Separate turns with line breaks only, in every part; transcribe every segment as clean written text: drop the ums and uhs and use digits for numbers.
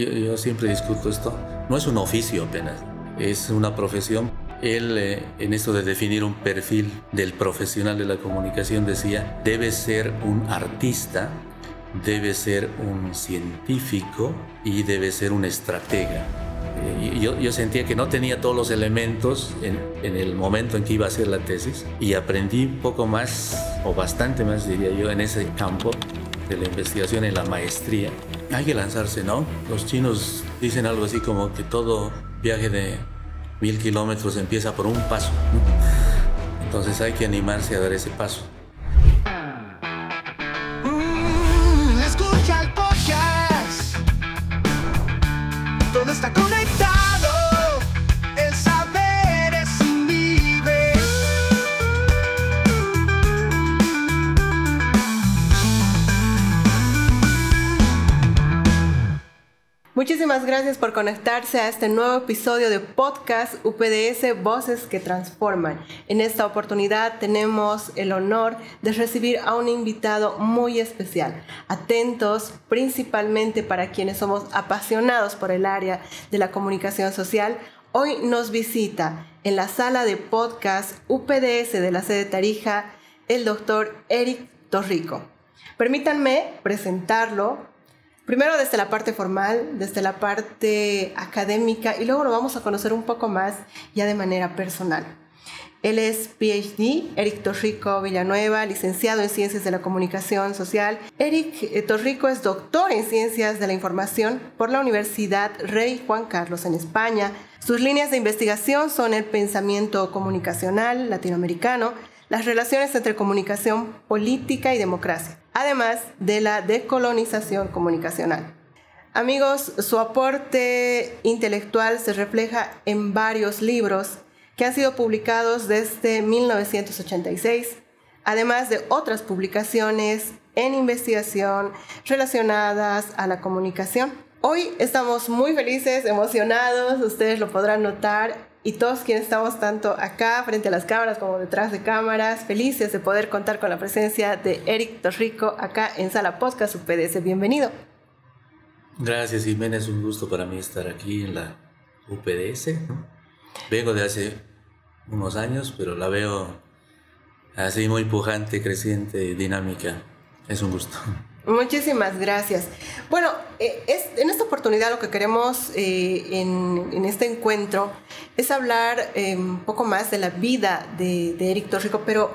yo siempre discuto esto. No es un oficio apenas, es una profesión. Él, en esto de definir un perfil del profesional de la comunicación, decía, debe ser un artista, debe ser un científico y debe ser un estratega. Yo sentía que no tenía todos los elementos en el momento en que iba a hacer la tesis, y aprendí un poco más, o bastante más diría yo, en ese campo de la investigación, en la maestría. Hay que lanzarse, ¿no? Los chinos dicen algo así como que todo viaje de 1000 kilómetros empieza por un paso, ¿no? Entonces hay que animarse a dar ese paso.
Escucha el podcast. Todo está conectado. El saber es un vive.
Muchísimas gracias por conectarse a este nuevo episodio de podcast UPDS Voces que Transforman. En esta oportunidad tenemos el honor de recibir a un invitado muy especial. Atentos principalmente para quienes somos apasionados por el área de la comunicación social. Hoy nos visita en la sala de podcast UPDS de la sede Tarija el doctor Eric Torrico. Permítanme presentarlo. Primero desde la parte formal, desde la parte académica, y luego lo vamos a conocer un poco más ya de manera personal. Él es PhD, Eric Torrico Villanueva, licenciado en Ciencias de la Comunicación Social. Eric Torrico es doctor en Ciencias de la Información por la Universidad Rey Juan Carlos en España. Sus líneas de investigación son el pensamiento comunicacional latinoamericano, las relaciones entre comunicación política y democracia, además de la decolonización comunicacional. Amigos, su aporte intelectual se refleja en varios libros que han sido publicados desde 1986, además de otras publicaciones en investigación relacionadas a la comunicación. Hoy estamos muy felices, emocionados, ustedes lo podrán notar, y todos quienes estamos tanto acá frente a las cámaras como detrás de cámaras, felices de poder contar con la presencia de Eric Torrico acá en Sala Podcast UPDS. Bienvenido.
Gracias, Jimena, es un gusto para mí estar aquí en la UPDS, ¿no? Vengo de hace unos años, pero la veo así muy pujante, creciente, dinámica. Es un gusto.
Muchísimas gracias. Bueno, en esta oportunidad lo que queremos en este encuentro es hablar un poco más de la vida de Eric Torrico, pero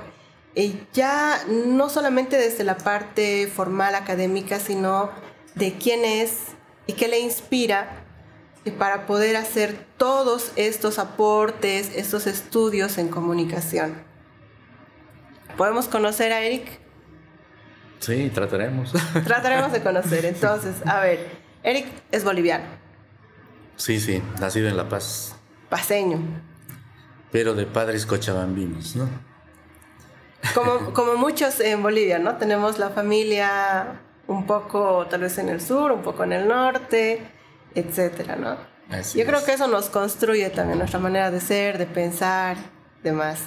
ya no solamente desde la parte formal académica, sino de quién es y qué le inspira para poder hacer todos estos aportes, estos estudios en comunicación. ¿Podemos conocer a Eric?
Sí, trataremos.
Trataremos de conocer. Entonces, a ver, Eric es boliviano.
Sí, nacido en La Paz.
Paceño.
Pero de padres cochabambinos, ¿no?
Como muchos en Bolivia, ¿no? Tenemos la familia un poco tal vez en el sur, un poco en el norte, etcétera, ¿no? Yo creo que eso nos construye también nuestra manera de ser, de pensar, demás.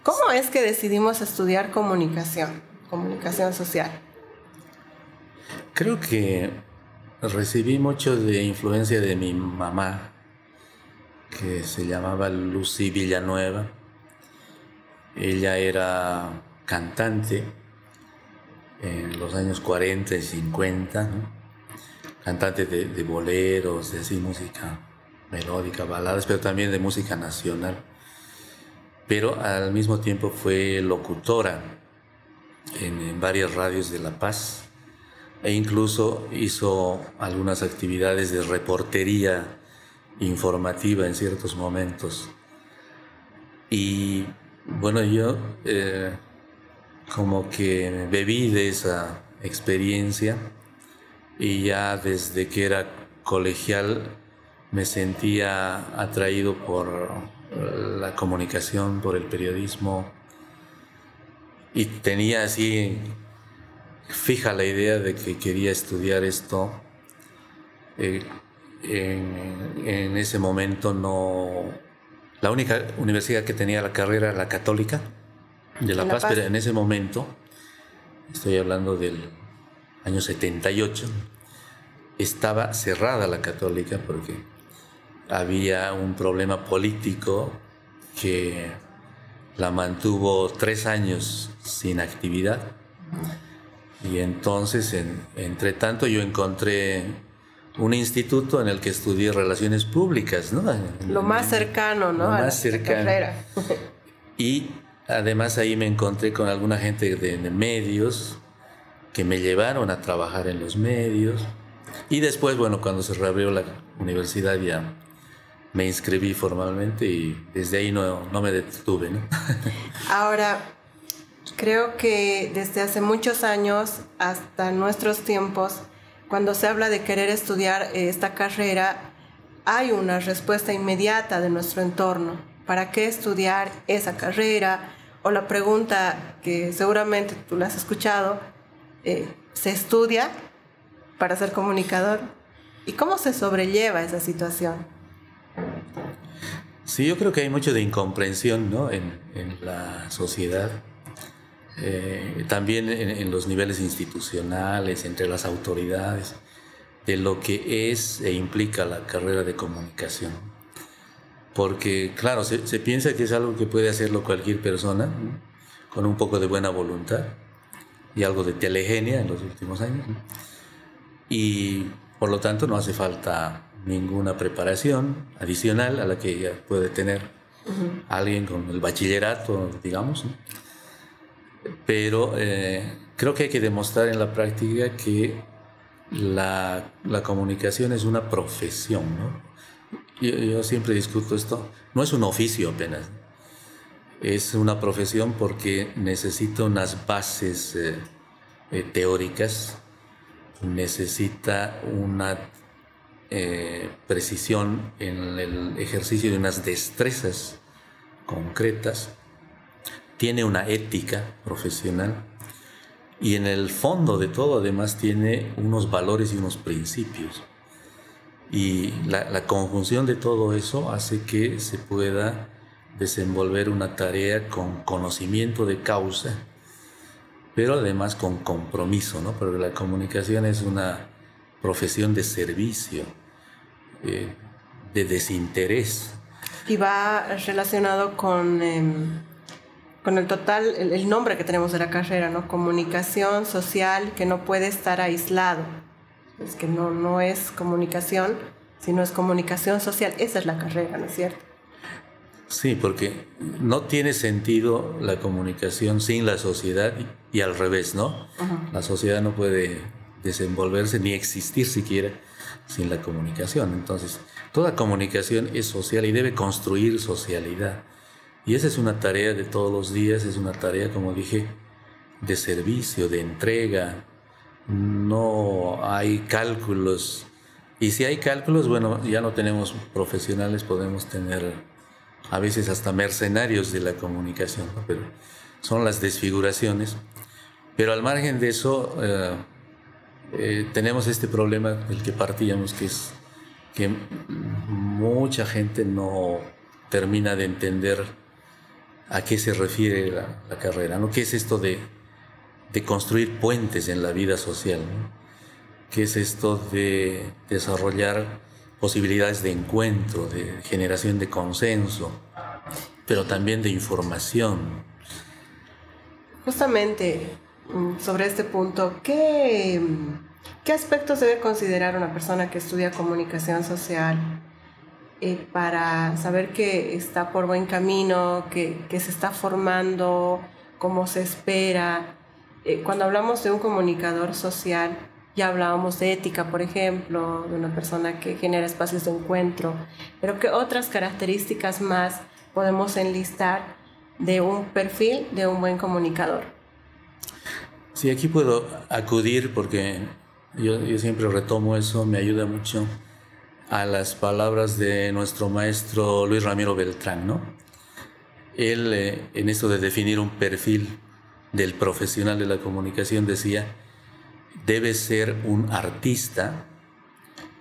¿Cómo es que decidimos estudiar comunicación social?
Creo que recibí mucho de influencia de mi mamá, que se llamaba Lucy Villanueva. Ella era cantante en los años 40 y 50, ¿no? Cantante de boleros, de así, música melódica, baladas, pero también de música nacional. Pero al mismo tiempo fue locutora en varias radios de La Paz, e incluso hizo algunas actividades de reportería informativa en ciertos momentos. Y bueno, yo como que bebí de esa experiencia, y ya desde que era colegial me sentía atraído por la comunicación, por el periodismo, y tenía así fija la idea de que quería estudiar esto. En ese momento la única universidad que tenía la carrera era la Católica de La Paz, pero en ese momento, estoy hablando del año 78, estaba cerrada la Católica porque había un problema político que la mantuvo 3 años sin actividad. Y entonces, entre tanto, yo encontré un instituto en el que estudié relaciones públicas, ¿no?
Lo más cercano, ¿no?
Lo
a
más cercano.
carrera.
Y además ahí me encontré con alguna gente de medios que me llevaron a trabajar en los medios. Y después, bueno, cuando se reabrió la universidad ya me inscribí formalmente y desde ahí no me detuve, ¿no?
Ahora, creo que desde hace muchos años hasta nuestros tiempos, cuando se habla de querer estudiar esta carrera, hay una respuesta inmediata de nuestro entorno. ¿Para qué estudiar esa carrera? O la pregunta que seguramente tú la has escuchado, ¿se estudia para ser comunicador? ¿Y cómo se sobrelleva esa situación?
Sí, yo creo que hay mucho de incomprensión, ¿no? en la sociedad. También en los niveles institucionales, entre las autoridades, de lo que es e implica la carrera de comunicación. Porque, claro, se piensa que es algo que puede hacerlo cualquier persona, ¿no? Con un poco de buena voluntad y algo de telegenia en los últimos años, ¿no? Y por lo tanto no hace falta ninguna preparación adicional a la que ya puede tener alguien con el bachillerato, digamos, ¿no? Pero creo que hay que demostrar en la práctica que la comunicación es una profesión, ¿no? Yo siempre discuto esto, no es un oficio apenas, es una profesión porque necesita unas bases teóricas, necesita una precisión en el ejercicio de unas destrezas concretas, tiene una ética profesional y en el fondo de todo además tiene unos valores y unos principios. Y la conjunción de todo eso hace que se pueda desenvolver una tarea con conocimiento de causa, pero además con compromiso, ¿no? Porque la comunicación es una profesión de servicio, de desinterés.
Y va relacionado con el nombre que tenemos de la carrera, ¿no? Comunicación social, que no puede estar aislado. Es que no es comunicación, sino es comunicación social. Esa es la carrera, ¿no es cierto?
Sí, porque no tiene sentido la comunicación sin la sociedad y al revés, ¿no? La sociedad no puede desenvolverse ni existir siquiera sin la comunicación. Entonces, toda comunicación es social y debe construir socialidad. Y esa es una tarea de todos los días, es una tarea, como dije, de servicio, de entrega. No hay cálculos. Y si hay cálculos, bueno, ya no tenemos profesionales, podemos tener a veces hasta mercenarios de la comunicación, ¿no? Pero son las desfiguraciones. Pero al margen de eso, tenemos este problema del que partíamos, que es que mucha gente no termina de entender a qué se refiere la carrera, ¿no? ¿Qué es esto de construir puentes en la vida social, ¿no? ¿Qué es esto de desarrollar posibilidades de encuentro, de generación de consenso, pero también de información?
Justamente sobre este punto, ¿qué aspectos debe considerar una persona que estudia comunicación social para saber que está por buen camino, que se está formando como se espera? Cuando hablamos de un comunicador social, ya hablábamos de ética, por ejemplo, de una persona que genera espacios de encuentro, pero ¿qué otras características más podemos enlistar de un perfil de un buen comunicador?
Sí, aquí puedo acudir porque yo siempre retomo eso, me ayuda mucho a las palabras de nuestro maestro Luis Ramiro Beltrán, ¿no? Él, en esto de definir un perfil del profesional de la comunicación, decía: debe ser un artista,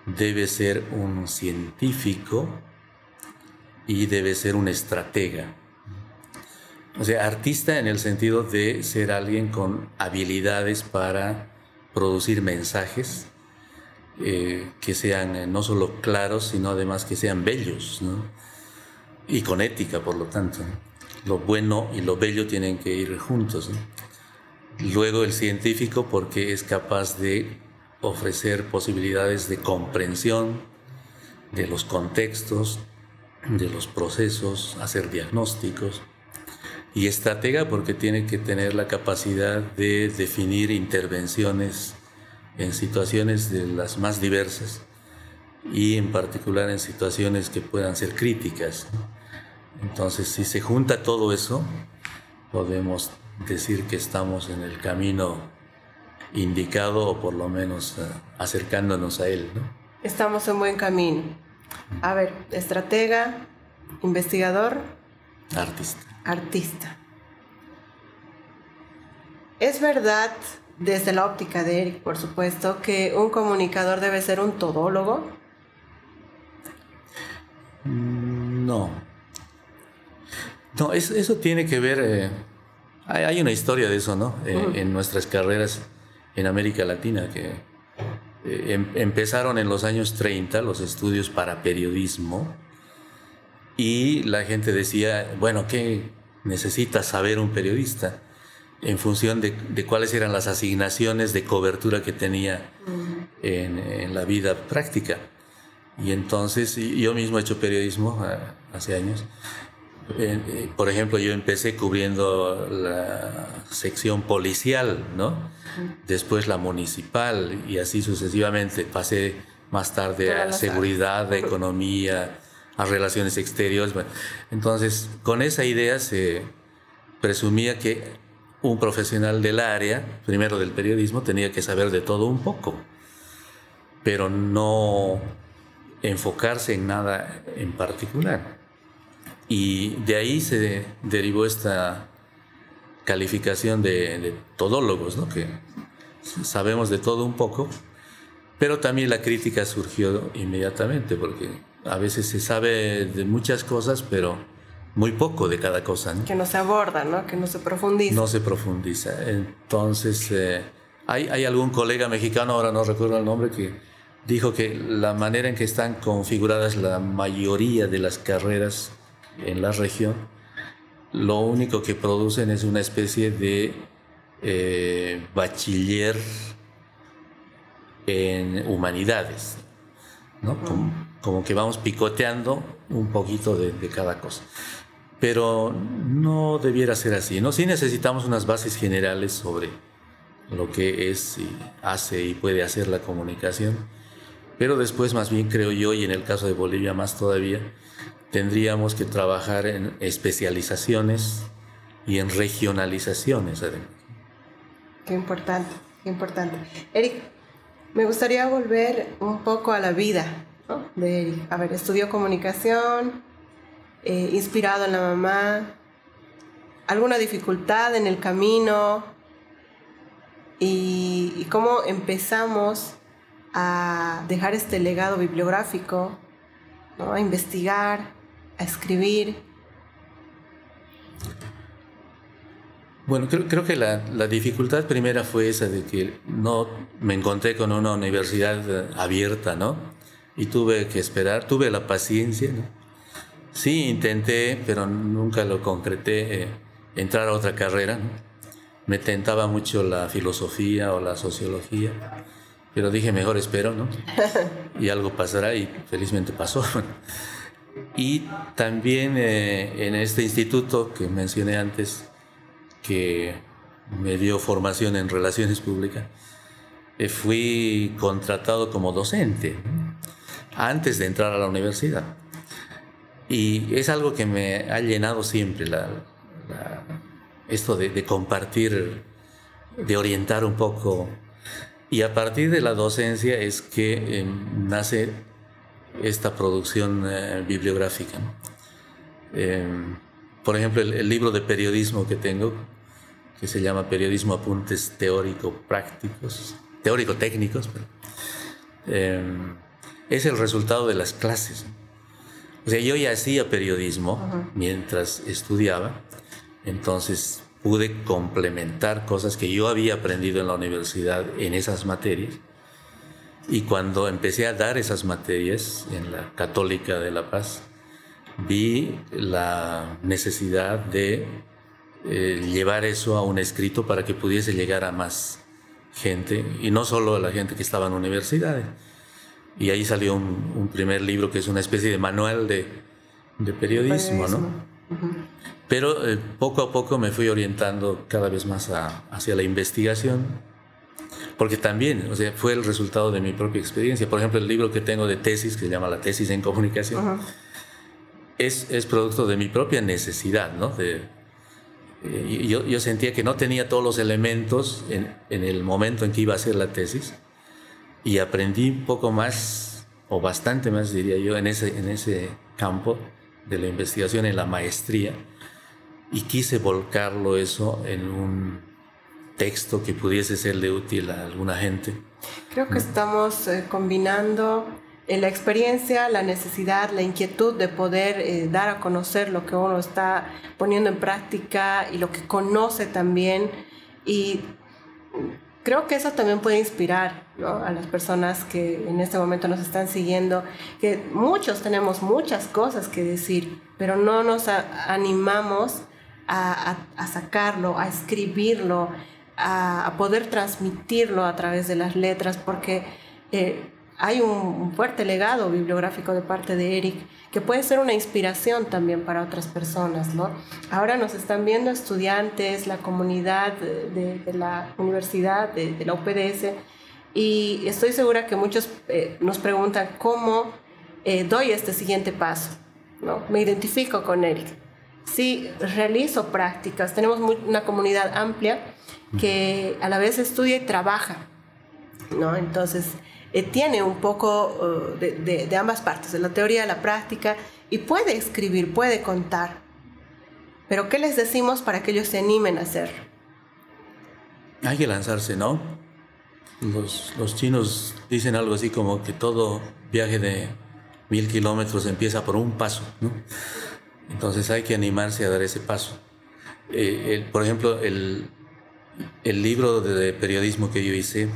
debe ser un científico y debe ser un estratega. O sea, artista en el sentido de ser alguien con habilidades para producir mensajes, que sean no solo claros, sino además que sean bellos, ¿no? Y con ética, por lo tanto, ¿no? Lo bueno y lo bello tienen que ir juntos, ¿no? Luego el científico, porque es capaz de ofrecer posibilidades de comprensión de los contextos, de los procesos, hacer diagnósticos. Y estratega, porque tiene que tener la capacidad de definir intervenciones en situaciones de las más diversas y en particular en situaciones que puedan ser críticas. Entonces, si se junta todo eso, podemos decir que estamos en el camino indicado, o por lo menos acercándonos a él, ¿no?
Estamos en buen camino. A ver, estratega, investigador, artista. Es verdad, desde la óptica de Eric, por supuesto, que un comunicador debe ser un todólogo.
No, eso tiene que ver, hay una historia de eso, ¿no? En nuestras carreras en América Latina, que empezaron en los años 30 los estudios para periodismo, y la gente decía, bueno, ¿qué necesita saber un periodista? En función de cuáles eran las asignaciones de cobertura que tenía en la vida práctica. Y entonces, yo mismo he hecho periodismo hace años. Por ejemplo, yo empecé cubriendo la sección policial, ¿no? Después la municipal, y así sucesivamente. Pasé más tarde a seguridad, a economía, a relaciones exteriores. Entonces, con esa idea se presumía que un profesional del área, primero del periodismo, tenía que saber de todo un poco, pero no enfocarse en nada en particular. Y de ahí se derivó esta calificación de todólogos, ¿no? Que sabemos de todo un poco, pero también la crítica surgió inmediatamente, porque a veces se sabe de muchas cosas, pero muy poco de cada cosa, ¿no?
Que no se aborda, ¿no? Que no se profundiza.
No se profundiza. Entonces, hay algún colega mexicano, ahora no recuerdo el nombre, que dijo que la manera en que están configuradas la mayoría de las carreras en la región, lo único que producen es una especie de bachiller en humanidades, ¿no? Como que vamos picoteando un poquito de cada cosa. Pero no debiera ser así, ¿no? Sí necesitamos unas bases generales sobre lo que es y hace y puede hacer la comunicación, pero después, más bien, creo yo, y en el caso de Bolivia más todavía, tendríamos que trabajar en especializaciones y en regionalizaciones, además.
Qué importante, qué importante. Eric, me gustaría volver un poco a la vida, ¿no? De Eric. A ver, estudió comunicación, inspirado en la mamá, alguna dificultad en el camino, y cómo empezamos a dejar este legado bibliográfico, ¿no? A investigar, a escribir.
Bueno, creo que la dificultad primera fue esa de que no me encontré con una universidad abierta, ¿no? Y tuve que esperar, tuve la paciencia, ¿no? Sí, intenté, pero nunca lo concreté, entrar a otra carrera, ¿no? Me tentaba mucho la filosofía o la sociología, pero dije, mejor espero, ¿no? Y algo pasará, y felizmente pasó. Y también en este instituto que mencioné antes, que me dio formación en relaciones públicas, fui contratado como docente, ¿no? Antes de entrar a la universidad. Y es algo que me ha llenado siempre, esto de compartir, de orientar un poco. Y a partir de la docencia es que nace esta producción bibliográfica, ¿no? Por ejemplo, el libro de periodismo que tengo, que se llama Periodismo Apuntes Teórico-Técnicos, es el resultado de las clases. O sea, yo ya hacía periodismo mientras estudiaba, entonces pude complementar cosas que yo había aprendido en la universidad en esas materias, Y cuando empecé a dar esas materias en la Católica de La Paz, vi la necesidad de llevar eso a un escrito para que pudiese llegar a más gente, y no solo a la gente que estaba en universidades. Y ahí salió un primer libro que es una especie de manual de periodismo, ¿no? Uh-huh. Pero poco a poco me fui orientando cada vez más hacia la investigación, porque también, o sea, fue el resultado de mi propia experiencia. Por ejemplo, el libro que tengo de tesis, que se llama La tesis en comunicación, uh-huh, es producto de mi propia necesidad, ¿no? Yo sentía que no tenía todos los elementos en el momento en que iba a hacer la tesis, y aprendí un poco más, o bastante más diría yo, en ese campo de la investigación, en la maestría, y quise volcarlo eso en un texto que pudiese serle útil a alguna gente.
Creo que estamos combinando la experiencia, la necesidad, la inquietud de poder dar a conocer lo que uno está poniendo en práctica y lo que conoce también, y creo que eso también puede inspirar, ¿no?, a las personas que en este momento nos están siguiendo, que muchos tenemos muchas cosas que decir, pero no nos animamos a sacarlo, a escribirlo, a poder transmitirlo a través de las letras, porque hay un fuerte legado bibliográfico de parte de Eric que puede ser una inspiración también para otras personas, ¿no? Ahora nos están viendo estudiantes, la comunidad de la universidad, de la UPDS, y estoy segura que muchos nos preguntan cómo doy este siguiente paso, ¿no? Me identifico con Eric. Sí, realizo prácticas. Tenemos una comunidad amplia que a la vez estudia y trabaja, ¿no? Entonces tiene un poco de ambas partes, de la teoría, la práctica, y puede escribir, puede contar. Pero ¿qué les decimos para que ellos se animen a hacerlo?
Hay que lanzarse, ¿no? Los chinos dicen algo así como que todo viaje de 1000 kilómetros empieza por un paso, ¿no? Entonces hay que animarse a dar ese paso. Por ejemplo, el libro de periodismo que yo hice,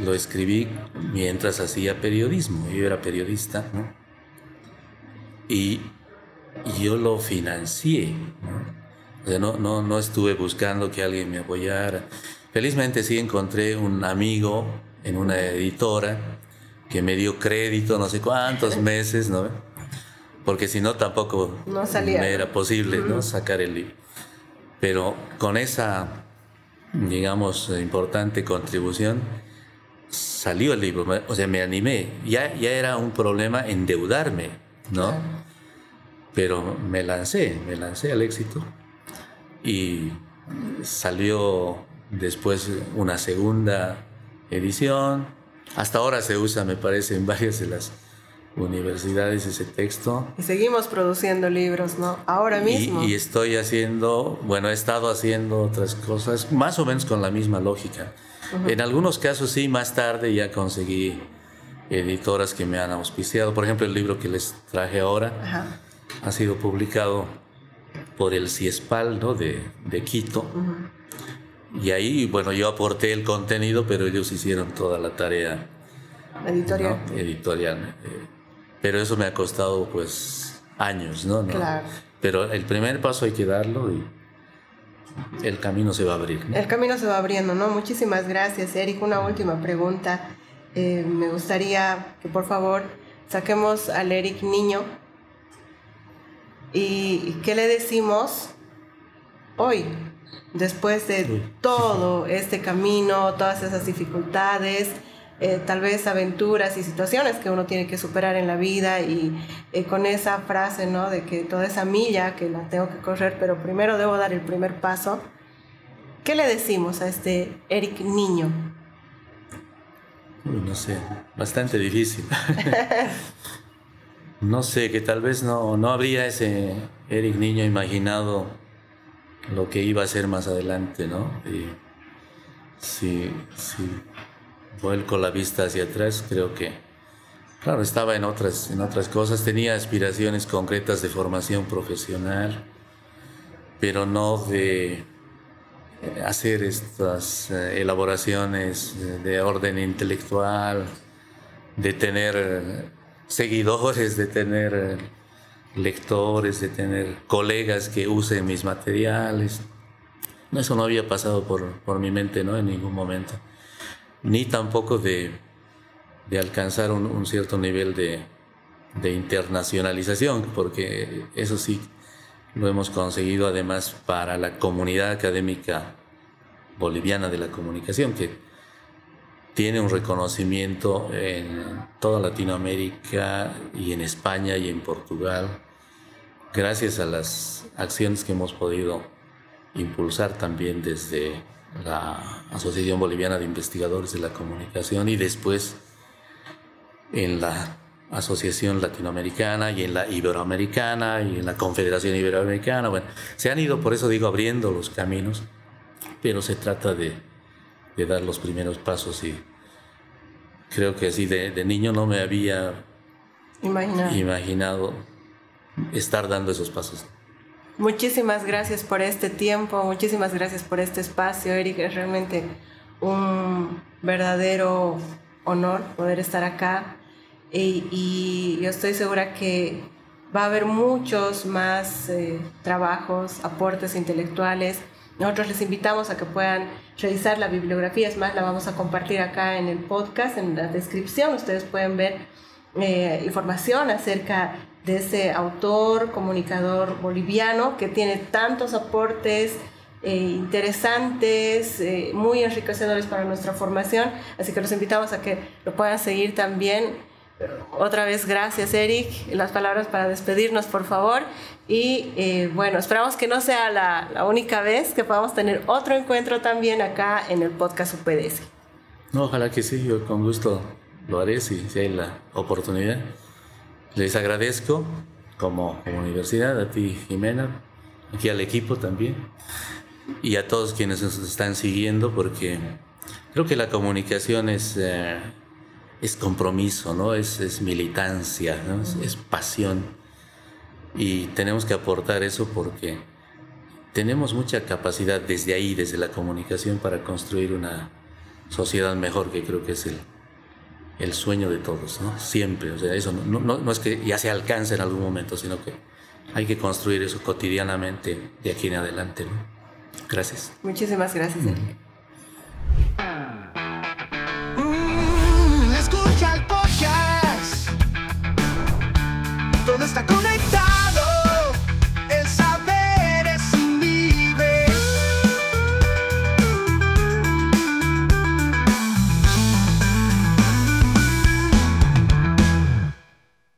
lo escribí mientras hacía periodismo. Yo era periodista, ¿no? Y yo lo financié, ¿no? O sea, no estuve buscando que alguien me apoyara. Felizmente sí encontré un amigo en una editora que me dio crédito no sé cuántos meses, ¿no? Porque si no tampoco me era posible, ¿no?, sacar el libro. Pero con esa, digamos, importante contribución salió el libro. O sea, me animé. Ya era un problema endeudarme, ¿no? Pero me lancé al éxito, y salió después una segunda edición. Hasta ahora se usa, me parece, en varias de las universidades ese texto. Y seguimos produciendo libros, ¿no? Ahora mismo. Y estoy haciendo, bueno, he estado haciendo otras cosas más o menos con la misma lógica. Uh-huh. En algunos casos sí, más tarde ya conseguí editoras que me han auspiciado. Por ejemplo, el libro que les traje ahora, uh-huh, ha sido publicado por el CIESPAL, ¿no?, de Quito. Uh-huh. Y ahí, bueno, yo aporté el contenido, pero ellos hicieron toda la tarea editorial, ¿no?, editorial. Pero eso me ha costado, pues, años, ¿no? Claro. Pero el primer paso hay que darlo y el camino se va a abrir, ¿no? El camino se va abriendo, ¿no? Muchísimas gracias, Eric. Una última pregunta. Me gustaría que, por favor, saquemos al Eric niño. ¿Y qué le decimos hoy, después de todo este camino, todas esas dificultades, tal vez aventuras y situaciones que uno tiene que superar en la vida, y con esa frase, ¿no?, de que toda esa milla que la tengo que correr, pero primero debo dar el primer paso? ¿Qué le decimos a este Eric niño? No sé, bastante difícil. No sé, que tal vez no habría ese Eric niño imaginado lo que iba a ser más adelante, ¿no? Y si vuelco la vista hacia atrás, creo que, claro, estaba en otras cosas, tenía aspiraciones concretas de formación profesional, pero no de hacer estas elaboraciones de orden intelectual, de tener seguidores, de tener lectores, de tener colegas que usen mis materiales. Eso no había pasado por mi mente, ¿no? En ningún momento. Ni tampoco de alcanzar un cierto nivel de internacionalización, porque eso sí lo hemos conseguido además para la comunidad académica boliviana de la comunicación, que tiene un reconocimiento en toda Latinoamérica y en España y en Portugal, gracias a las acciones que hemos podido impulsar también desde la Asociación Boliviana de Investigadores de la Comunicación y después en la Asociación Latinoamericana y en la Iberoamericana y en la Confederación Iberoamericana. Bueno, se han ido, por eso digo, abriendo los caminos, pero se trata de dar los primeros pasos, y creo que así de niño no me había imaginado estar dando esos pasos.
Muchísimas gracias por este tiempo, muchísimas gracias por este espacio, Eric. Es realmente un verdadero honor poder estar acá, y yo estoy segura que va a haber muchos más trabajos, aportes intelectuales. Nosotros les invitamos a que puedan revisar la bibliografía, es más, la vamos a compartir acá en el podcast, en la descripción. Ustedes pueden ver información acerca de ese autor, comunicador boliviano que tiene tantos aportes interesantes, muy enriquecedores para nuestra formación. Así que los invitamos a que lo puedan seguir también. Otra vez, gracias, Eric. Las palabras para despedirnos, por favor. Y bueno, esperamos que no sea la única vez, que podamos tener otro encuentro también acá en el podcast UPDS.
No, ojalá que sí, yo con gusto lo haré si hay la oportunidad. Les agradezco como universidad, a ti, Jimena, aquí al equipo también, y a todos quienes nos están siguiendo, porque creo que la comunicación es compromiso, ¿no? Es militancia, ¿no? Es pasión, y tenemos que aportar eso porque tenemos mucha capacidad desde ahí, desde la comunicación, para construir una sociedad mejor, que creo que es el sueño de todos, ¿no? Siempre, o sea, eso no es que ya se alcance en algún momento, sino que hay que construir eso cotidianamente de aquí en adelante, ¿no? Gracias.
Muchísimas gracias, Eric.
Escucha el podcast. Todo está con